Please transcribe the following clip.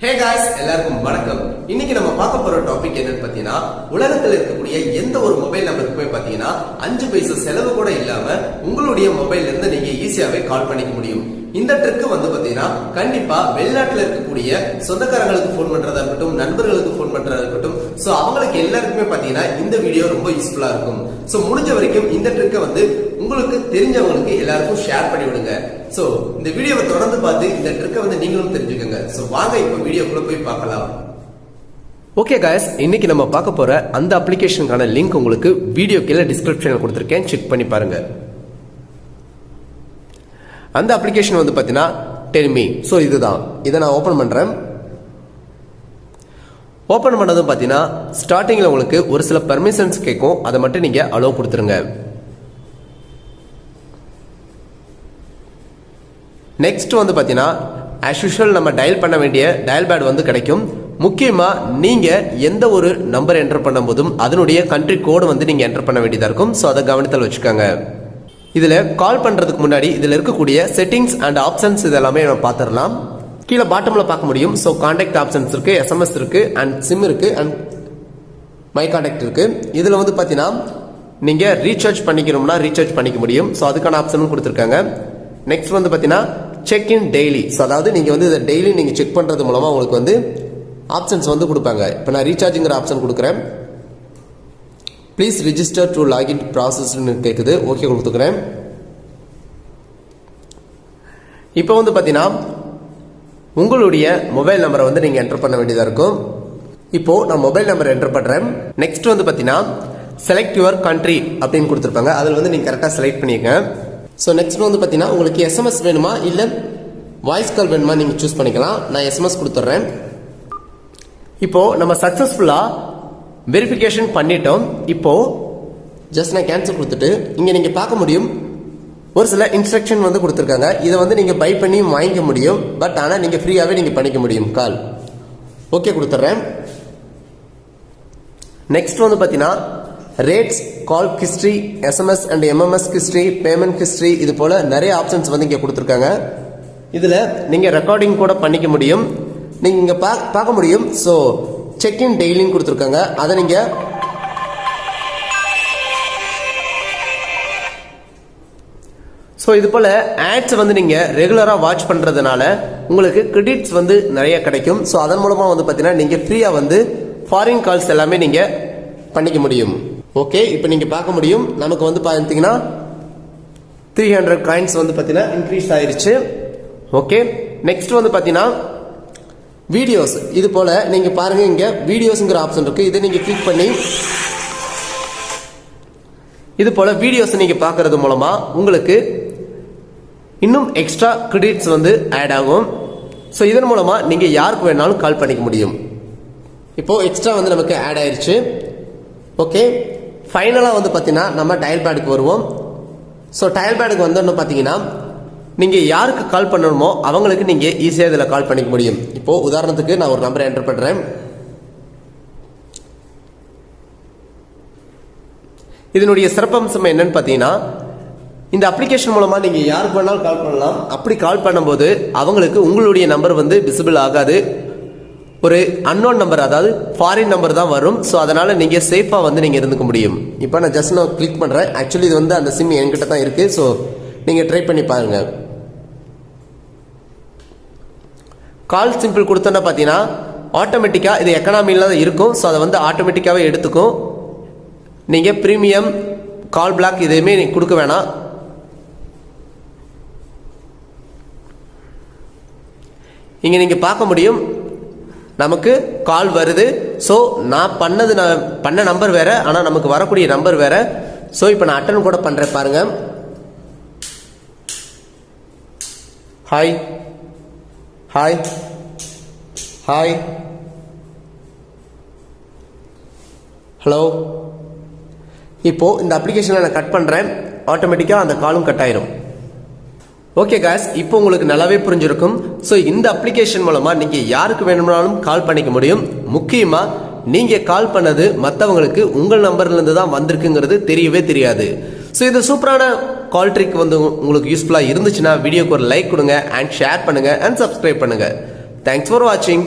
Hey guys, எல்லாருக்கும் வணக்கம். இன்னைக்கு நம்ம பார்க்க போற டாபிக் என்னன்னு பாத்தீங்கன்னா, உலகத்துல இருக்கக்கூடிய எந்த ஒரு மொபைல் நம்பருக்குமே பாத்தீங்கன்னா 5 பைசா செலவு கூட இல்லாம உங்களுடைய மொபைல்ல இருந்து நீங்க ஈஸியாவே கால் பண்ணிக்க முடியும். இந்த ட்ரிக் வந்து பாத்தீங்கன்னா கண்டிப்பா வெளிநாட்டுல இருக்கக்கூடிய சொந்தக்காரங்களுக்கு போன் பண்றதா இருக்கட்டும், நண்பர்களுக்கு போன் பண்றதா இருக்கட்டும், சோ அவங்களுக்கு எல்லாருக்குமே பாத்தீங்கன்னா இந்த வீடியோ ரொம்ப யூஸ்ஃபுல்லா இருக்கும். சோ முடிஞ்ச வரைக்கும் இந்த ட்ரிக்கை வந்து உங்களுக்கு தெரிஞ்சவங்களுக்கு எல்லாருக்கும் ஷேர் பண்ணி விடுங்க. சோ இந்த வீடியோவை தொடர்ந்து பார்த்து இந்த ட்ரிக்கை வந்து நீங்களும் தெரிஞ்சுக்கோங்க. சோ வாங்க இப்ப வீடியோக்குள்ள போய் பார்க்கலாம். ஓகே गाइस, இன்னைக்கு நம்ம பார்க்க போற அந்த அப்ளிகேஷனுக்கான லிங்க் உங்களுக்கு வீடியோ கீழ டிஸ்கிரிப்ஷன்ல கொடுத்திருக்கேன், செக் பண்ணி பாருங்க. அந்த அப்ளிகேஷன் வந்து பாத்தீங்கன்னா டெல்மி. சோ இதுதான், இதை நான் ஓபன் பண்றேன். ஓபன் பண்ணதும் பாத்தீங்கன்னா ஸ்டார்டிங்ல உங்களுக்கு ஒரு சில பெர்மிஷன்ஸ் கேட்கும், அதை மட்டும் நீங்க அலோவ் கொடுத்துருங்க. நெக்ஸ்ட் வந்து பாத்தீங்கன்னா as usual நம்ம டயல் பண்ண வேண்டிய டயல் பேட் வந்து கிடைக்கும். முக்கியமா நீங்க எந்த ஒரு நம்பர் என்டர் பண்ணும்போதும் அதனுடைய கண்ட்ரி கோடு வந்து நீங்க என்டர் பண்ண வேண்டியதா இருக்கும். சோ அதை கவனத்தில் வச்சுக்கோங்க. இதுல கால் பண்றதுக்கு முன்னாடி இதுல இருக்கக்கூடிய செட்டிங்ஸ் அண்ட் ஆப்ஷன்ஸ் இதெல்லாமே நம்ம பார்த்துடலாம். கீழே பாட்டம்ல பார்க்க முடியும். ஸோ கான்டாக்ட் ஆப்ஷன்ஸ் இருக்கு, எஸ்எம்எஸ் இருக்கு, அண்ட் சிம் இருக்கு, அண்ட் மை கான்டாக்ட் இருக்கு. இதுல வந்து பாத்தீங்கன்னா நீங்க ரீசார்ஜ் பண்ணிக்கணும்னா ரீசார்ஜ் பண்ணிக்க முடியும். ஸோ அதுக்கான ஆப்ஷனும் கொடுத்துருக்காங்க. நெக்ஸ்ட் வந்து பாத்தீங்கன்னா செக் இன் டெய்லி. ஸோ அதாவது நீங்க வந்து இதை டெய்லி நீங்க செக் பண்றது மூலமா உங்களுக்கு வந்து ஆப்ஷன்ஸ் வந்து கொடுப்பாங்க. இப்போ நான் ரீசார்ஜிங்கிற ஆப்ஷன் கொடுக்குறேன். ப்ளீஸ் ரிஜிஸ்டர் டு லாகின் ப்ராசஸ்ன்னு கேட்குது. ஓகே கொடுத்துக்கிறேன். இப்போ வந்து பார்த்தீங்கன்னா உங்களுடைய மொபைல் நம்பரை வந்து நீங்கள் என்டர் பண்ண வேண்டியதாக இருக்கும். இப்போ நான் மொபைல் நம்பர் என்டர் பண்ணுறேன். நெக்ஸ்ட் வந்து பார்த்தீங்கன்னா செலக்ட் யுவர் கண்ட்ரி அப்படின்னு கொடுத்துருப்பாங்க. அதில் வந்து நீங்கள் கரெக்டாக செலக்ட் பண்ணிக்கங்க. ஸோ நெக்ஸ்ட் வந்து பார்த்தீங்கன்னா உங்களுக்கு எஸ்எம்எஸ் வேணுமா இல்லை வாய்ஸ் கால் வேணுமா நீங்கள் சூஸ் பண்ணிக்கலாம். நான் எஸ்எம்எஸ் கொடுத்துட்றேன். இப்போ நம்ம சக்ஸஸ்ஃபுல்லாக வெரிஃபிகேஷன் பண்ணிட்டோம். இப்போ ஜஸ்ட் நான் கேன்சல் கொடுத்துட்டு இங்கே நீங்கள் பார்க்க முடியும் ஒரு சில இன்ஸ்ட்ரக்ஷன் வந்து கொடுத்துருக்காங்க. இதை வந்து நீங்கள் பை பண்ணி வாங்கிக்க முடியும். பட் ஆனால் நீங்கள் ஃப்ரீயாகவே நீங்கள் பண்ணிக்க முடியும் கால். ஓகே கொடுத்துட்றேன். நெக்ஸ்ட் வந்து பார்த்தீங்கன்னா rates, call history, SMS and MMS history, payment history, இது போல நிறைய ஆப்ஷன்ஸ் வந்து இங்கே கொடுத்துருக்காங்க. இதில் நீங்கள் ரெக்கார்டிங் கூட பண்ணிக்க முடியும். நீங்கள் இங்கே பார்க்க முடியும். ஸோ செக் இன் டெய்லின்னு கொடுத்துருக்காங்க. அதை நீங்கள் ஸோ இது போல் ஆட்ஸ் வந்து நீங்கள் ரெகுலராக வாட்ச் பண்ணுறதுனால உங்களுக்கு கிரெடிட்ஸ் வந்து நிறைய கிடைக்கும். ஸோ அதன் மூலமாக வந்து பார்த்தீங்கன்னா நீங்கள் ஃப்ரீயாக வந்து ஃபாரின் கால்ஸ் எல்லாமே நீங்கள் பண்ணிக்க முடியும். ஓகே, இப்போ நீங்கள் பார்க்க முடியும் நமக்கு வந்து பார்த்தீங்கன்னா 300 காயின்ஸ் வந்து பார்த்தீங்கன்னா இன்க்ரீஸ் ஆயிருச்சு. ஓகே, நெக்ஸ்ட் வந்து பார்த்தீங்கன்னா வீடியோஸ். இது போல நீங்க பாருங்க, இங்க வீடியோஸ்ங்கிற ஆப்ஷன் இருக்கு. இதை நீங்க கிளிக் பண்ணி இது போல வீடியோஸ் நீங்க பார்க்கறது மூலமா உங்களுக்கு இன்னும் எக்ஸ்ட்ரா கிரெடிட்ஸ் வந்து ஆட் ஆகும். ஸோ இதன் மூலமா நீங்க யாருக்கு வேணாலும் கால் பண்ணிக்க முடியும். இப்போ எக்ஸ்ட்ரா வந்து நமக்கு ஆட் ஆயிருச்சு. ஓகே, ஃபைனலா வந்து பாத்தீங்கன்னா நம்ம டயல் பேடுக்கு வருவோம். ஸோ டயல் பேடுக்கு வந்தோன்னு பாத்தீங்கன்னா நீங்க யாருக்கு கால் பண்ணணுமோ அவங்களுக்கு நீங்க ஈஸியா இதுல கால் பண்ணிக்க முடியும். இப்போ உதாரணத்துக்கு நான் ஒரு நம்பரை என்டர் பண்றேன். இதனுடைய சிறப்பம்சம் என்னன்னு பாத்தீங்கன்னா இந்த அப்ளிகேஷன் மூலமா நீங்க யாருக்கு வேணாலும் கால் பண்ணலாம். அப்படி கால் பண்ணும்போது அவங்களுக்கு உங்களுடைய நம்பர் வந்து விசிபிள் ஆகாது. ஒரு அன்னோன் நம்பர், அதாவது ஃபாரின் நம்பர் தான் வரும். ஸோ அதனால நீங்க சேஃபா வந்து நீங்க இருந்துக்க முடியும். இப்போ நான் ஜஸ்ட் நான் கிளிக் பண்றேன். ஆக்சுவலி இது வந்து அந்த சிம் என்கிட்ட தான் இருக்கு. ஸோ நீங்க ட்ரை பண்ணி பாருங்க. கால் சிம்பிள் கொடுத்தோன்னா பார்த்தீங்கன்னா ஆட்டோமேட்டிக்காக இது எக்கனாமியில் தான் இருக்கும். ஸோ அதை வந்து ஆட்டோமேட்டிக்காகவே எடுத்துக்கும். நீங்கள் ப்ரீமியம், கால் பிளாக் எதுவுமே கொடுக்க வேணாம். இங்கே நீங்கள் பார்க்க முடியும் நமக்கு கால் வருது. ஸோ நான் பண்ண நம்பர் வேற, ஆனால் நமக்கு வரக்கூடிய நம்பர் வேற. ஸோ இப்போ நான் அட்டன் கூட பண்ணுறேன் பாருங்க. Hi hi hi hello. இப்போ இந்த அப்ளிகேஷனை நான் கட் பண்றேன். ஆட்டோமேட்டிக்கா அந்த காலும் கட் ஆயிரும். ஓகே गाइस, இப்போ உங்களுக்கு நல்லாவே புரிஞ்சிருக்கும். ஸோ இந்த அப்ளிகேஷன் மூலமா நீங்க யாருக்கு வேணும்னாலும் கால் பண்ணிக்க முடியும். முக்கியமா நீங்க கால் பண்ணது மற்றவங்களுக்கு உங்கள் நம்பர்ல இருந்து தான் வந்திருக்குங்கிறது தெரியவே தெரியாது. ஸோ இந்த சூப்பரான கால் ட்ரிக் வந்து உங்களுக்கு யூஸ்ஃபுல்லா இருந்துச்சுன்னா வீடியோக்கு ஒரு லைக் கொடுங்க, அண்ட் ஷேர் பண்ணுங்க, அண்ட் சப்ஸ்கிரைப் பண்ணுங்க. தேங்க்ஸ் ஃபார் வாட்சிங்.